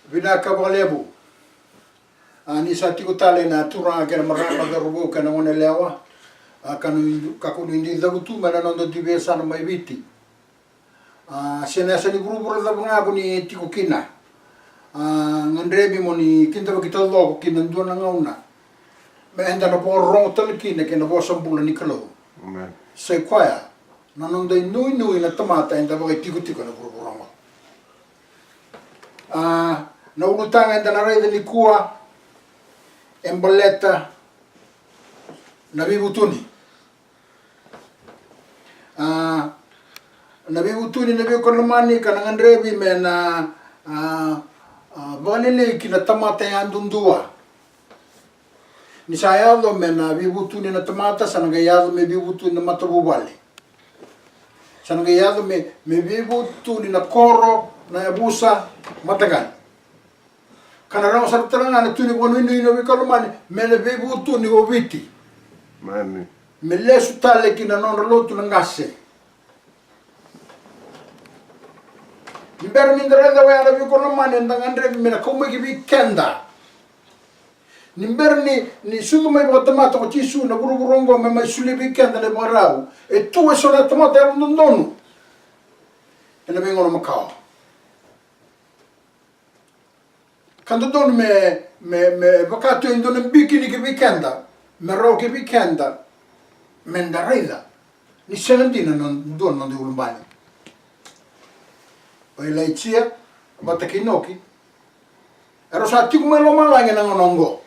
Vina kabalebu. Ani sa tiku tale na turanga kena marama ka rubo kana ngone lewa. Kanu kakunu indi dagutu mana nondo tibe sana mai viti. Sena sani grupo da bunga ni tiku kina. Ngandrebi mo ni kinta kita lo kina ndona ngauna. Me enda no por ron tal kina kena bo sambula ni kalo. Amen. Sai kwaya. Nanondo nui na tamata enda bo tiku na grupo ron. Na ulutanga enda na rede ni kua emboleta na bibutuni. Na bibutuni na bikolomani kana ngandrebi me na valile kina tamata ya ndundua. Ni sayado me na bibutuni na tamata sananga yado me bibutuni na matabubale. Sananga yado me bibutuni na koro na yabusa matagal. Kana rao sa taranga na tuni kono ino bikolomani me na bibutuni obiti. Mani. Me lesu tale kina non lotu na ngase. Mbero mindreda wa na bikolomani ndangandre me na komwe ki bikenda. Nimber ni sudu mai botamata ko tisu na buruburongo me mai suli bikenda le marau. E tu e sona tomata ya ndonu. Ena bengono makao. Quando dono me vakato in dono bikini che weekenda, me ro che weekenda, me ndarida. Ni senandina non dono non devo bani. Poi lei cia, batta che noki. Ero sa ti come lo malanga na ngongo.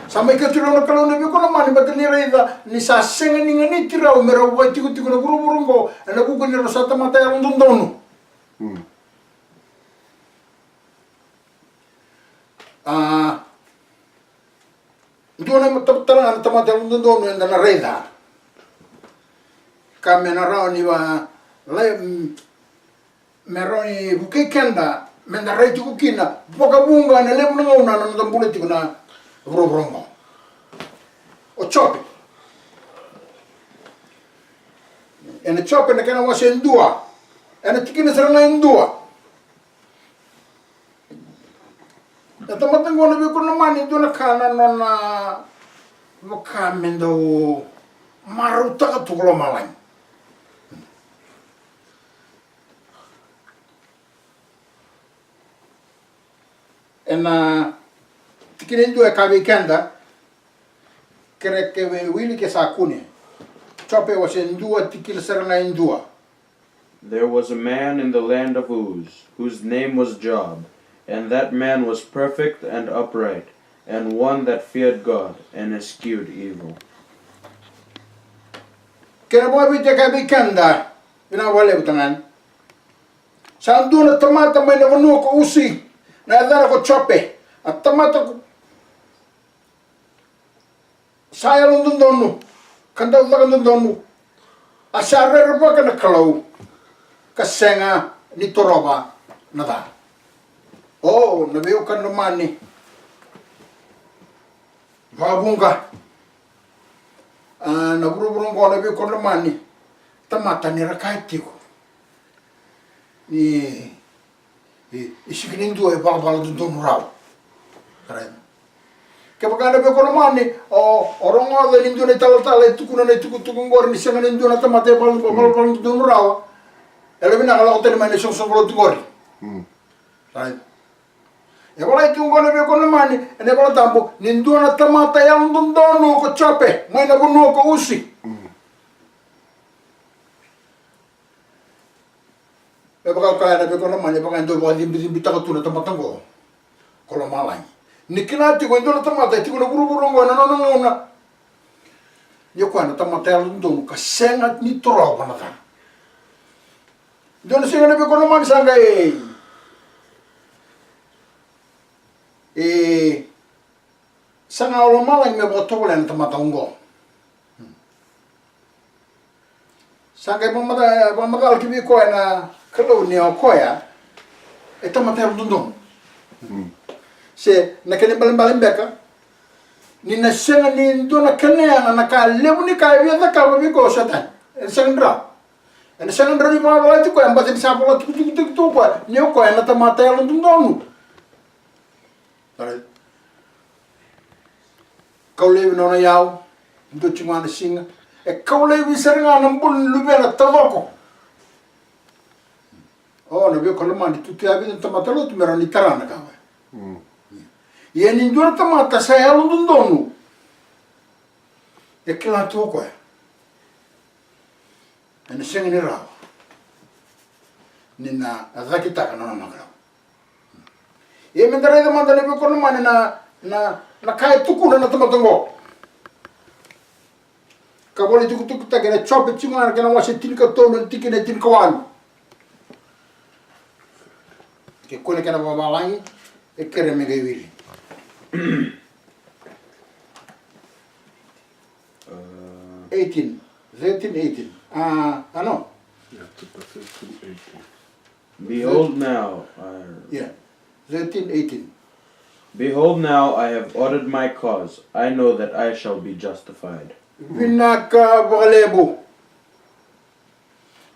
Sampai ke tiro kalau nabi ko mani batta ni rida ni sa senga ni ngani tiro me ro wa ti ko na buruburungo, na ku ko ni ro sa tamata ya dono. Doon ay magtapatalan tamadalong doon na nareda. Kami naraw ni ba meron ni bukikenda men naredi ko kina boka bunga na lebo na una na ndambuleti ko na robrongo. O chopi. Ena chopi na kana wasa indua. Ena tikina sarana indua. Tamatang ko na ko naman ito na kana na makamendo maruta ka tulo malay. Tikinin do e kabikenda kere ke wili ke sakune. Chope was in dua tikil sarana in dua. There was a man in the land of Uz, whose name was Job. And that man was perfect and upright, and one that feared God and eschewed evil. Kena mo bita ka bikanda, pinawale utangan. Sandu na tamata may navanu ko usi, na adana ko chope, at tamata ko saya lundundonu, kanda lundundonu, asara raba ka na kalaw, kasenga ni toroba nada. Oh, nabiyo ka naman ni Babunga. Naburuburong ko nabiyo ka naman ni tamata ni Rakaiti ko. Isikinin doon ay bakabala doon raw. Kaya pagka nabiyo ka naman ni orang nga dalhin doon ay talatala itukunan ay tukutukong gori ni siya nga doon na tamata ay bakabala doon raw. Alam mo na kalakot naman ay siyang sabulot gori. Right? E wala itu ngone be kono mani ene wala tambo nindu na tamata ya ndondono ko chope mai na bunu ko usi e baka ka na be kono mani baka ndo bo dimbi bitaka tuna tamata ngo kono malai nikina ti ko ndo na tamata ti ko buru ngo na no na yo kwa na tamata ya ndondono ka senga ni toro bana ta ndo na senga be kono mani sanga sanga o malang me botole na tamatongo. Sanga pamagal kibi ko na kalo ni o koya e tamatero dundong. Se na kene balang beka ni na senga ni ndo na kene na ka lebu ni ka wi na ka bi ko satan. Senga Ena sangan dari mana lagi kau yang baca di sampul tu ko ni ko na tamatero dundong. Tare. Kaulevi nona yau, ndo chingwana singa. E kaulevi seringa nambul lubera tavoko. Oh, na vio kolomani tuti abi tamata lo tumera ni tarana kawe. Ye ni ndura tamata sa yalu dundonu. E kila toko e. Ene singa ni rawa. Nina azakitaka nona magrao. Ye mendara ida manda lebe kono mane na kai tuku na tamatongo. Ka bole tuku ta gena chope chunga gena wase tin ka tolo tikine tin kawan. Ke kone kana baba langi e kere me gaiwili. 18, 13, 18. No. Yeah, 13, 18. Behold now, Yeah, 13, 18. behold now, I have ordered my cause. I know that I shall be justified. Vinaka bagalebo.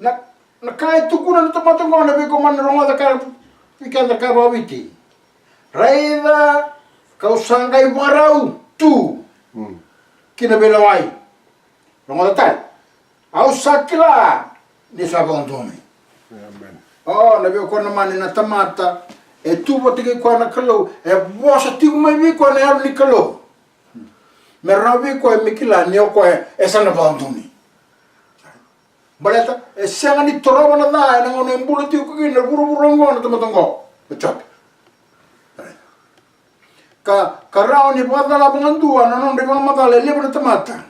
Na kai tukuna na tamatongo na biko man ronga da ka pikanda ka bawiti. Raida kau sangai warau tu. Kina belawai. Ronga da tal. Au sakila ni sabondomi. Amen. Oh, na biko na man na tamata e tu botike ko na kalo e bosa tigu mai bi ko na yar ni kalo. Meravi ko e mikila ni ko e sana bandumi. Baleta e sanga ni toroba na da na ngono mbulu ti ko na buru ngo na tamatongo. Bechap. Ka rao ni bada la bangandua na non rima mata le na tamata.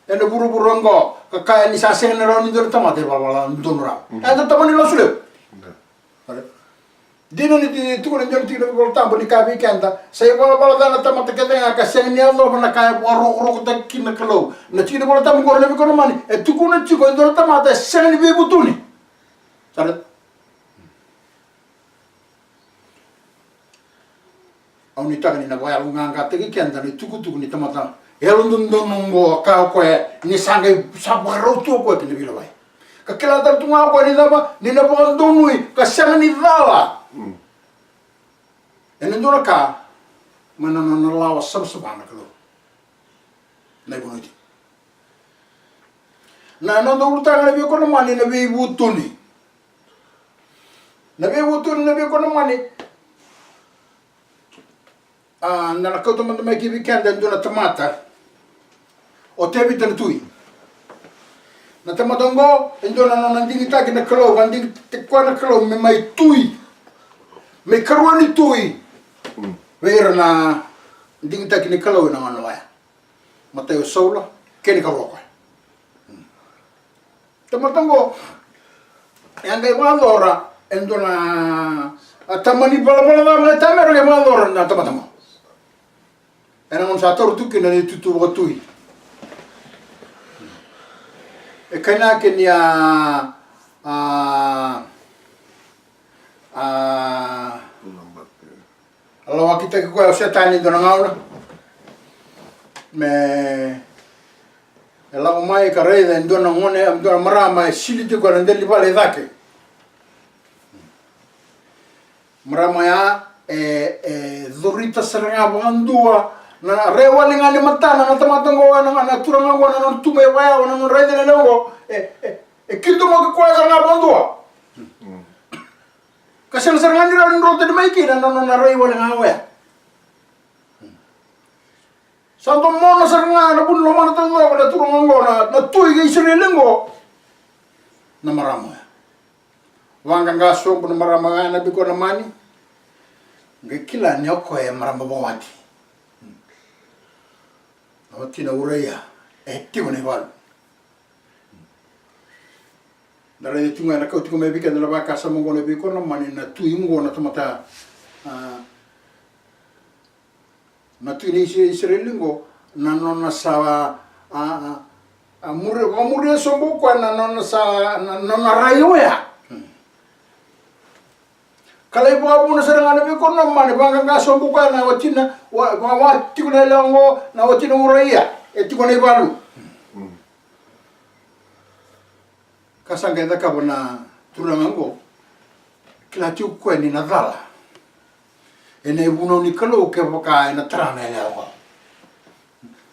E na buru ngo ka ni sa senga na rao ni do tamata bala ndonra. E da tamani lo sule. Dino ni tu ko ndio tiro ko tambo ni kabi kenda sai bala bala da na tamata kenda ka senga ni allo na ka ro ta kin na kalo na tiro bala tambo ko le ko mani e tu ko na chiko ndio tamata senga ni be butuni sare au ni taka ni na waya lunga nga te kenda ni tu ni tamata e lo ndo ngo ka ko ni sanga sabaro tu ko te ni bila vai ka kila ta tu nga ko ni daba ni na bondo nui ka senga ni dala. E nendura ka, mana na lawa sabsabana kalo. Na ibunuti. Na nondo urutanga na biyo kono mani na biyo butuni. Na biyo kono mani. Na nakauta manda mai kibi kenda nduna tamata. O tebi tana tui. Na tamatongo, nduna nandingi taki na kalo, nandingi te kwa na kalo, me mai tui. Me karuani tui. Weira na ndingi taki ni kalau na ngana waya. Mateo soula keni karoko. Tamatongo yang ga walora endona atamani bala na tamero le walora na tamatongo. Ena mon sator tu kena ni tutu rotui. E kana kenia Alawa kita ke kuya setani dona ngaula me ela mai ka reida ndona ngone am dona marama sili te ko ndeli vale dake marama ya zurita seranga bandua na rewa linga ni matana na tamatongo na turanga ngona na tume waya na reida lengo kitu mo ko ya na bandua kasang serangan di dalam roti di maiki dan na rewa lenga waya santo mona serangan na pun lo mana tango na turanga ngona na tui ga isire lengo na marama wanga ngaso pun marama na biko na mani ngekila nyoko ya marama bawati oti na ureya tigo ne wal dari tunga na kau tigo me bika na baka sa mongo ne biko na mani na tui ngo na tomata na tui ni isire lengo na nona sa amure sombo kwa na nona sa nona rayo ya kalai babu na serangan na biko na mani banga ngaso sombo kwa na watina wa tigo na lengo na watina ureya tigo ne balu kasanga da kabona tulangango kila tiu kweni na dala ene buno ni kalau ke baka ena trana ya wa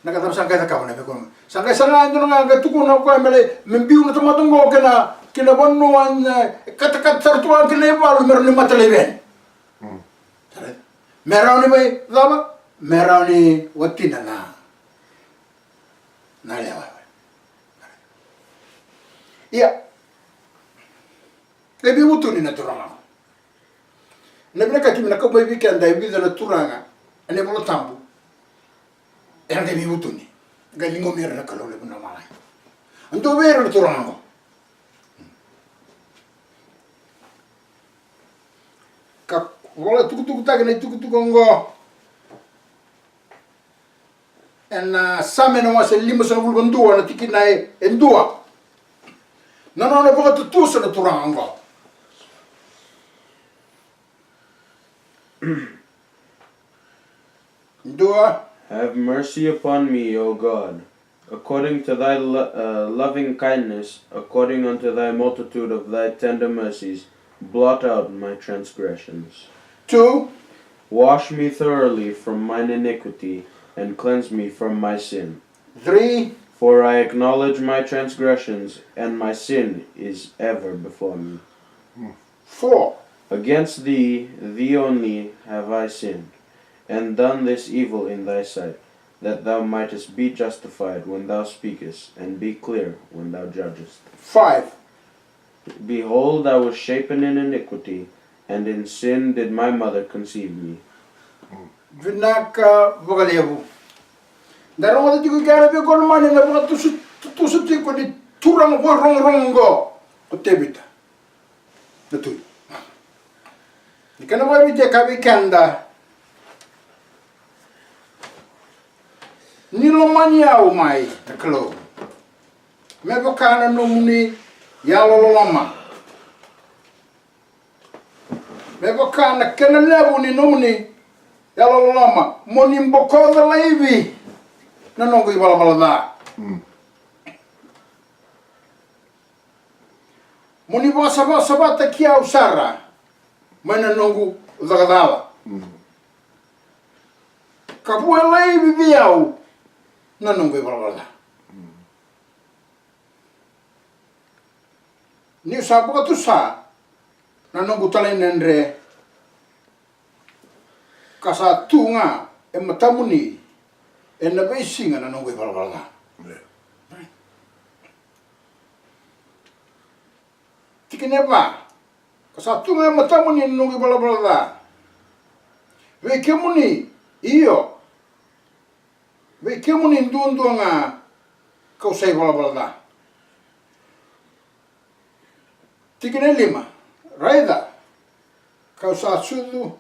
na kata sangka ta kawana be ko sangka sanga ndo nga ga tuku na ko mele membiu na tomato ngo kena bonno an kata sartu an kene balu mer ni matale ben merani be lava merani watina na lewa iya lebi utuni na turanga na bina kati mina kabo ibi kanda ibi na turanga ane bolo tambu era lebi utuni galingo mera na kalo lebi na malai ando vera na turanga ka wala tuku ta gane tuku ngo en samena wase lima sa vulgo ndua na tiki na ndua no baka tutusa na turanga ndua. Have mercy upon me, O God, according to thy loving kindness, according unto thy multitude of thy tender mercies, blot out my transgressions. 2. Wash me thoroughly from mine iniquity, and cleanse me from my sin. 3. For I acknowledge my transgressions, and my sin is ever before me. 4. Against thee, thee only, have I sinned, and done this evil in thy sight, that thou mightest be justified when thou speakest, and be clear when thou judgest. 5. Behold, I was shapen in iniquity, and in sin did my mother conceive me. Vinaka vogalevu. Darong ati ko kaya be ko mani na baka tusu ti ko di turang ko rongo o tebita. Natuy. Di kana mo bite ka be kanda. Nilo mania o mai klo. Me baka na no muni ya loloma. Me baka na kena levu ni no muni ya loloma. Moni mboko da laivi. Na nongo ibala da. Moni basa ta kia usara. Mana nongo zagadala. Kapu laivi biau. Na nongo ibala da. Ni sabu ka tu sa. Na nongo talai nendre. Kasa tunga e matamuni. E na beisinga na nongo ibala. Tikine ba. Kasa tunga e matamuni na nongo ibala. Ve kemuni iyo. Ve kemuni ndundu nga kau sai ibala. Tikine 5. Raida. Kau sa sudu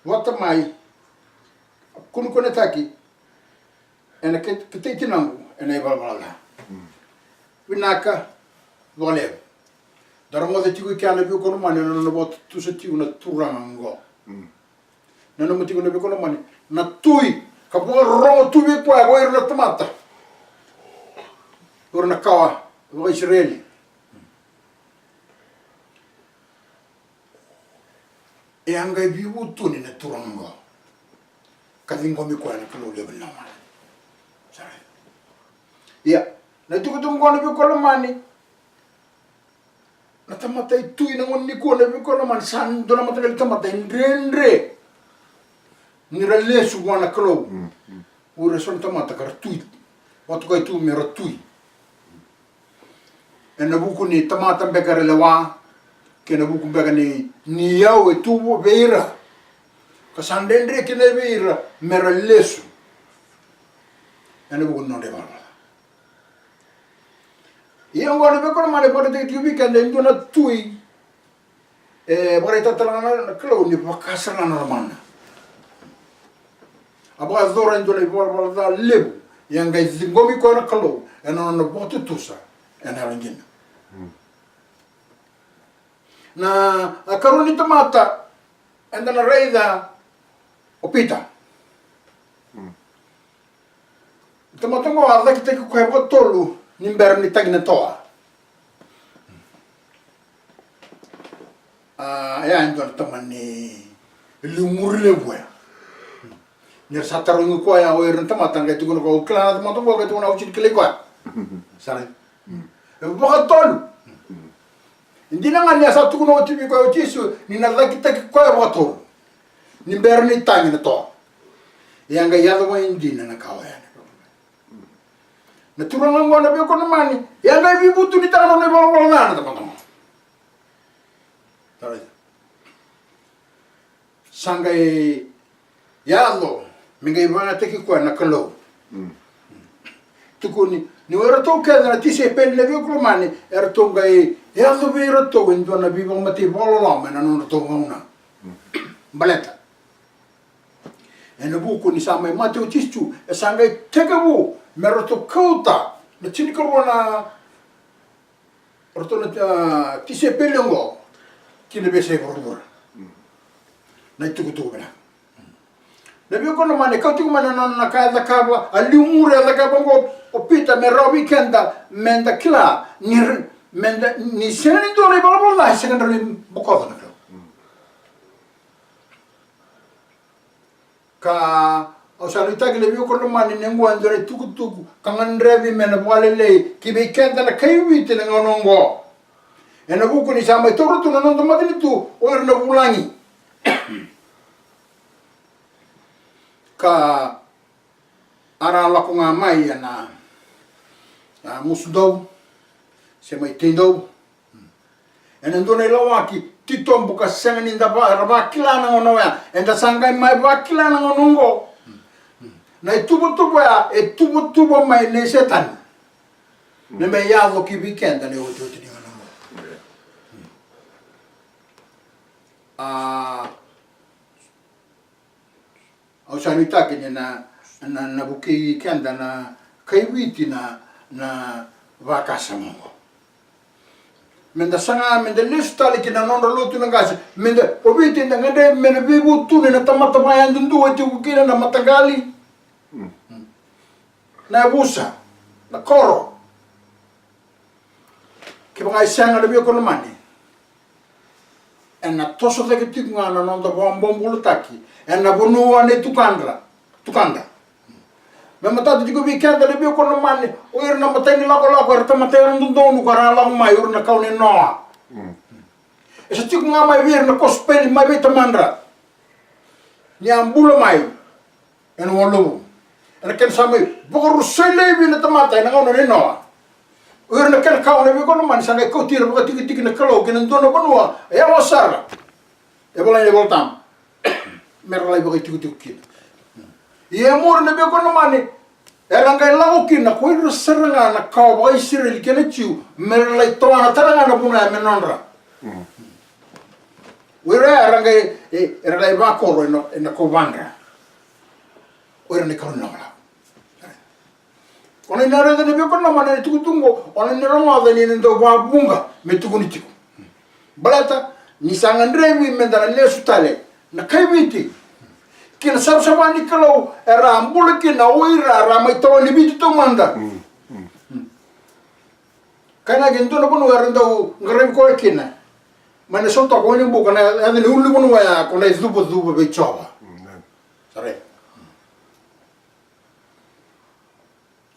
watamai. Kunu taki. Ena kete tinangu ena ibala. Vinaka volev. Darango de tigu kiana bi kono mani no bot tu se tigu na turango. Nano mutigu na bi kono mani na tui ka bo ro tu bi kwa go na tomata. Ora na kawa go Israeli. E anga bi utu ni na turango. Kadingo mi kwa na kilo level na mani. Ya, na tuku kono bi kono mani. Na tamata itu ina ngoni ko na bi kono mani san do na mata tamata ndrendre. Ni rale su wana klo. Ure son tamata kar tui. Watu ko itu mero tui. En na buku ni tamata bekare lewa. Ke na buku bekane ni yau e tu beira. Ka sandendre ke na beira mero lesu. En na buku no de bala. Yang gua lebih kalau mana pada TV kan dan itu nak tui, berita terang kalau ni pakasar na mana. Apa azoran itu lebih pada lebu yang guys zingomi kau nak kalau, ena botu tusa, ena langin. Na karun itu mata, ena na reida opita. Tempat tunggu ada kita kau buat tolu. Nimber ni tag na toa. Ayan doon taman ni lumur lewe. Ner sataru ngu kwa ya oir ntamata ngai tuku ko klana tamato ko tu na uchi kile kwa. Sare. Boka tolu. Indina ngani asa tuku no tibi ko uchisu ni na kita kwa boto. Ni berni tangi na to. Yang ga yado wa indina na kawaya. Na turang ngwana be ko na mani. Yang ga bibutu ni tano ne bola na tamato. Sare. Sangai yalo mingai vana teki kwa na kalo. Tuku ni ora to ka na tise pelle le ko mani era to ngai yalo be era to ndo na bibo mati bolo la mena no to ngona. Baleta. Ena buku ni sama mati uchichu e sangai teka bu mero to kauta na chini ko na orto na tise pelle ngo kile be se borobora. Na tuku bena. Nabi ko naman ikaw tiyo man na kada kaba aliumure la kaba ngo opita me rawi kenda menda kila ni senani do le bala bala senani boko na ka o salita ke lebi ko naman ni ngo andore tuku kangan revi mena wale le kibe kenda na kayubi te ngonongo ena buku ni sama toro tu nanon tomatini tu o na bulangi ka ara lako nga mai na musudau se mai tindau ena ndone lawaki titombo ka sengani nda ba kila na ngono ya enda sangai mai ba kila na ngonongo na tubo ya tubo mai ne setan ne me ya lo ki weekend ne o tuti ni ngonongo au sanita ke na buki kenda na kaiwiti na vakasa mongo menda sanga menda listali ke na nonda lutu na gasa menda obiti na ngade mena bibu tu na tamata bayan dundu ati ukina na matagali na busa na koro ke ba sanga na biyo ko mani ena toso ke tiknga na nonda bombulu taki ena bonua ne tukanda mema tatu digo weekend le bio kono mani o ir na mateni lako er tamatera ndondonu kara lang mai ur na kaune noa esa tiku nga mai vir na kospeli mai beta mandra ni ambulo mai en wolo en ken samai bokoru sele bi na tamata na ngono ne noa ur na ken kaune bio kono mani sanga ko tira boka tiki na kalo ken ndono bonua ya wasara e bola ne voltam merlai boka tiku kina ia mur na be kono mani era ngai lago kina ko ir seranga na ka wa Israel kena chiu merlai toana taranga na buna menonra wera era ngai ba koro na ko vanga ora ne kono na ona nare de be kono mani tuku tungo ona ne ronga de ni ndo ba bunga me tuku ni tiku balata ni sangandre mi mendara le sutale na kaibiti kina sama ni kalau era ambul kina oira ramai tawa ni bitu to manda kana gento no pun warndo ngarem ko kina mana so to ko ni bu kana ada ni ulu pun wa ko na zubo be choba sare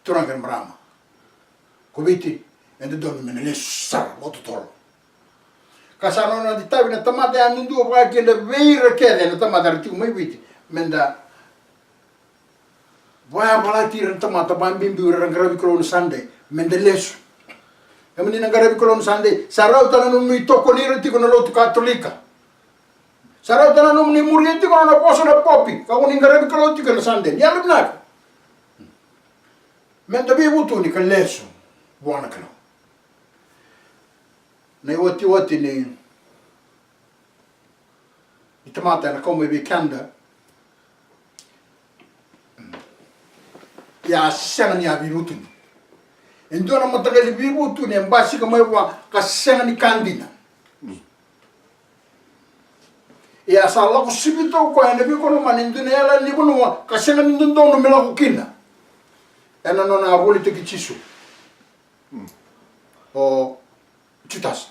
turang kan brama ko biti ende don men le sar moto tol kasano na ditabi na tamate anundu ba kina veira kede na tamate artiu mai biti menda boya bala tiran tamata bambim biura ngarabi kolon sande menda lesu emani ngarabi kolon sande sarau tananu mi toko ni reti kono lotu katolika sarau tananu ni murieti kono na poso na popi ka uni ngarabi kolon ti kono sande ni alumna menda bi butu ni kan lesu buona kano nei wati ni itamata na come bi kanda ya senga ni abirutu endo na matagali birutu ni mbasi kama wa kasenga ni kandina ya sala ko sibito ko ene bi ko no manendo ne ala ni bono kasenga ni ndo no mela ko kina ena no na aboli te kichisu o chutas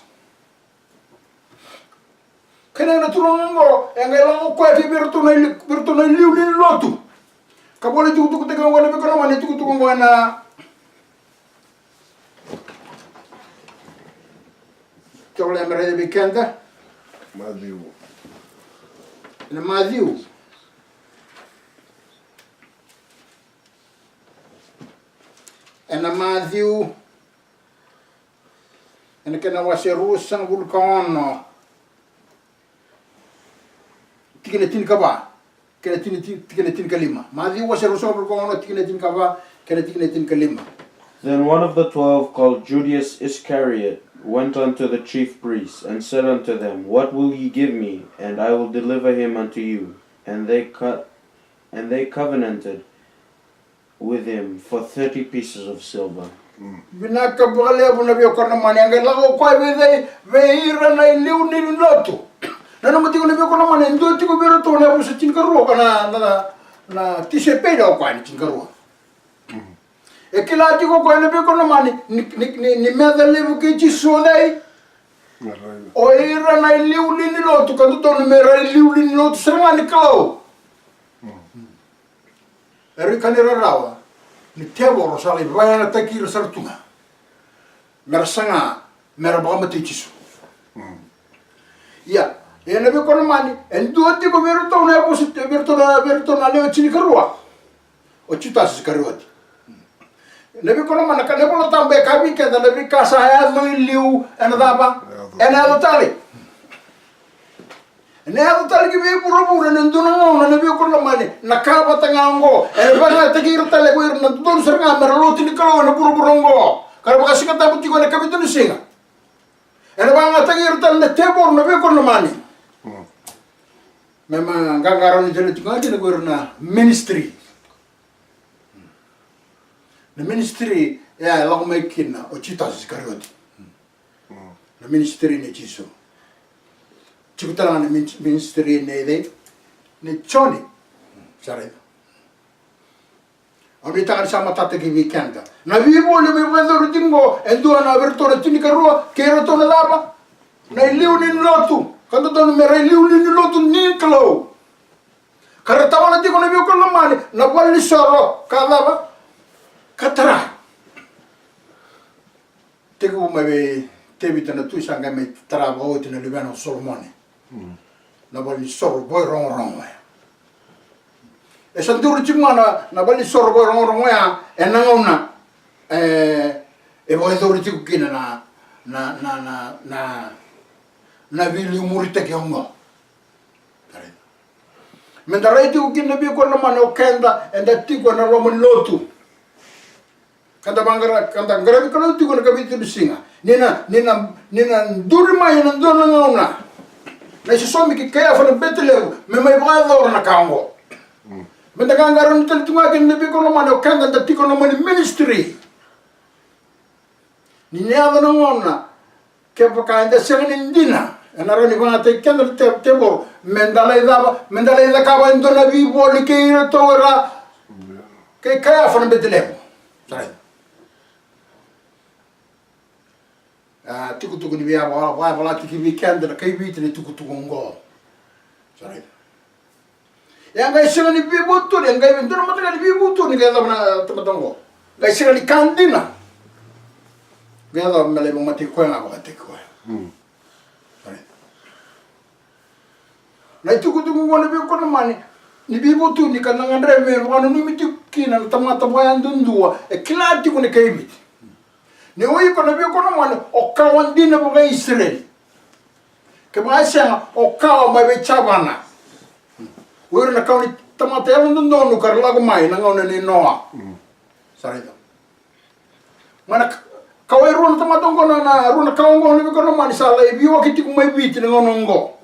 kena na tulongo engela ko e birutu na liu ni lotu Kabole tukutuku teka ngwana bikono mane tukutuku ngwana. Tole mere bikenda. Matthew. Na Matthew. Na Matthew. Na kena waseru sang vulkano. Tikene tin kaba. Kena tin kalima. Matthew waseru sang vulkano tikene tin kaba. Kena tin kalima. Then one of the 12, called Judas Iscariot, went unto the chief priests, and said unto them, What will ye give me, and I will deliver him unto you? And they covenanted with him for 30 pieces of silver. Binaka bale buna biyo korna mani angay lago kwa veira na iliu ni lotu. Na naman tiko na biyo korna mani ndo tiko biro to na busa tinkaruwa ka na tisepeda o kwa ni tinkaruwa. E kila tiko kwa na biyo korna mani ni meda levo ke chisodai. O ira na iliu ni lotu kanto to na mera iliu ni lotu seranga ni kalau. Eri kanira rawa. Ni tebo rosali vaya na takira sartunga. Mera sanga mera bama tichisu. Ya, e na be kono mani, en duoti ko vero to na posit verto na leo chini karua. O chitas karuati. Na be kono mana ka ne bola tambe ka bi ke da le bi ka sa ya no liu en daba. En alo tali. Ne alo tali ki be puro puro ne nduna ngona ne be kono mani na ka batanga ngo e bana takira tale ko irna don serga mera loti ni kalo na puro puro ngo. Kara baka sikata buti ko ne kabito ni singa. Ena banga takira tale ne tebor na be kono mani. Memang ganggaran ni jeli tinggal di negara ministry. Na ministry ya lagu makin na ocita sekarang. Na ministry ni ciso. Cikutala na ministry ni Johnny. Sare. Abi tangan sama tata ki weekend. Na vivo le me vendo rutingo endo na abertura tinikarua kero to na laba. Na iliu ni lotu. Kando tonu mera iliu ni lotu ni kalo. Kara tawana tiko na biyo kono mani na wali soro kalaba katara. Teko mabe tebita na tuisa nga me taraba oti na libano solomone. Na wali soro boy rong ya. E sanduru chimana na wali soro boy rong ya enangona e boy dori tiku kina na vili umurita ki hongo. Mendarai tiku kina biyo kono mani o kenda enda tiku na roman lotu. Kanta ngarabi kalau tiku na kabitu di singa. Nina duri mai na dona ngona. Na sisomi ki kaya fa na betelevu me mai brador na kango. Menda gangaron tel tunga kin nabi kono mani o kenda enda tiku na mani ministry. Ni nyava na ngona. Kepa kainda sengin dina. Enaro ni bana te kenda tebor mendalai da kaba ndo na bi boli ke ira tora ke kaya fa na betelevu. Sai. Tuku ni biya wala tiki weekend na kai biti ni tuku ngo. Sorry. Yang guys sila ni bibutu ni ngai bento na mata ni bibutu ni kaya na tamatongo. Guys sila ni kandina. Gaya da mele mo mati ko na ko te ko. Sorry. Na tuku ngo na bi ko na mani ni bibutu ni kana ngandre me mo ni miti kina tamata boyan dundua e klati ko ni kai biti. Ni oi kono bi kono mane o kawan dina bo ga Israel. Ke ba sia o kawa ma be chabana. Oi na kawni tamata ya ndo no kar lago mai na ngone ni noa. Sare do. Mana kawai runa tamata ngono na runa kawango ni bi kono mane sala e biwa kiti ku mai biti na ngono ngo.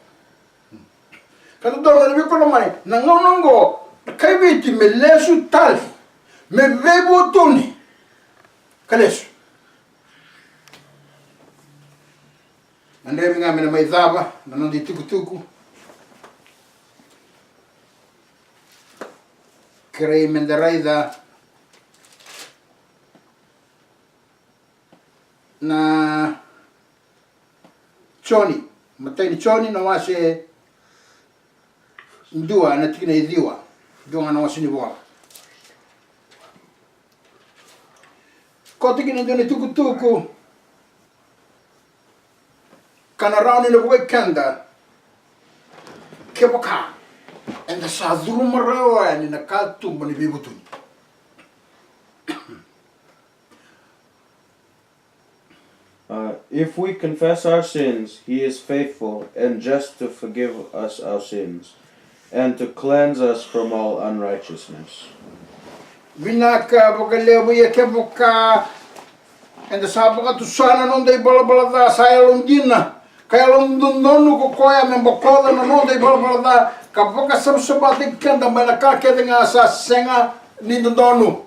Kan do na bi kono mane na ngono ngo kai biti me lesu tal. Me vebo toni. Kalesu. Ande minga mena mai zaba na ndi tuku krei mendaraida na Johnny matai ni Johnny na wase ndua na tikina idiwa donga na wase ni boa Kotiki na doni tuku. Kana rauni na bukai kanda. Keboka. And the saduru marawa and in a katum bani bibutun. If we confess our sins, he is faithful and just to forgive us our sins and to cleanse us from all unrighteousness. Vinaka bogalebu ya keboka. And the sabaka to sana non de balabalada saya lundina. Kaya lundundonu ko koya membokoda na non de balabalada. Kapoka sabsabati kenda mana kakete nga sa senga nindundonu.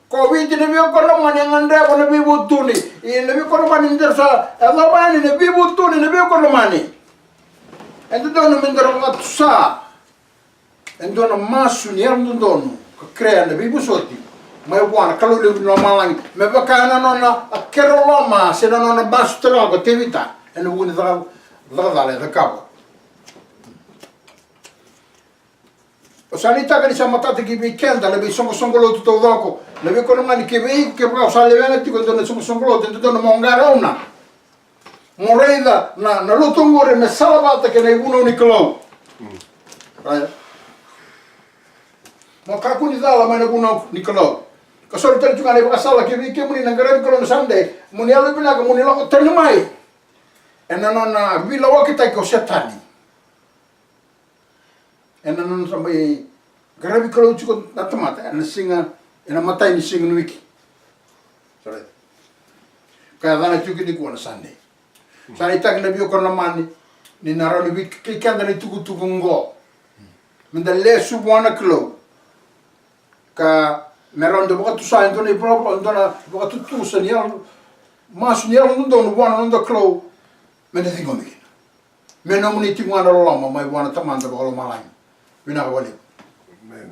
Covid ni biyo kono mani ngande kono bibutuni. Ini biyo kono mani ndersa. Adabani ni bibutuni ni biyo kono mani. Endo dono mindero ngatusa. Endo na masu ni lundundonu. Krea ni bibusoti. Mai buona kalau le no malang me bakana nona akero loma se nona basu tro ko tivita e no wuni dra dale da cabo o sanita che siamo stati che weekend le bi sono lo tutto dopo le bi con mani che vi che però sale bene ti quando sono lo dentro no mongara una moreda na lo tongore me sala volta che ne uno nicolo ma kakuni dala ma ne uno nicolo Kasor tadi juga ada pasal lagi bikin muni negara kalau Sunday muni alu bilang muni lo terlemai, enanon bilawa kita ikut setan, enanon sampai negara kalau cukup mata, enak singa, enak mata ini singa wiki, sorry, kayak dana juga di kuana Sunday, Sunday tak nabi okor namani, ni naroni wiki kian dari tugu ngo, mendale subuana klo, ka Meron de boka tusa ento ni propo ento na boka tusa ni al mas ni al ndo no buona ndo klo me ne tingo mi me no muni tingo na loma mai buona tamanda boka lo malai vina wali Amen.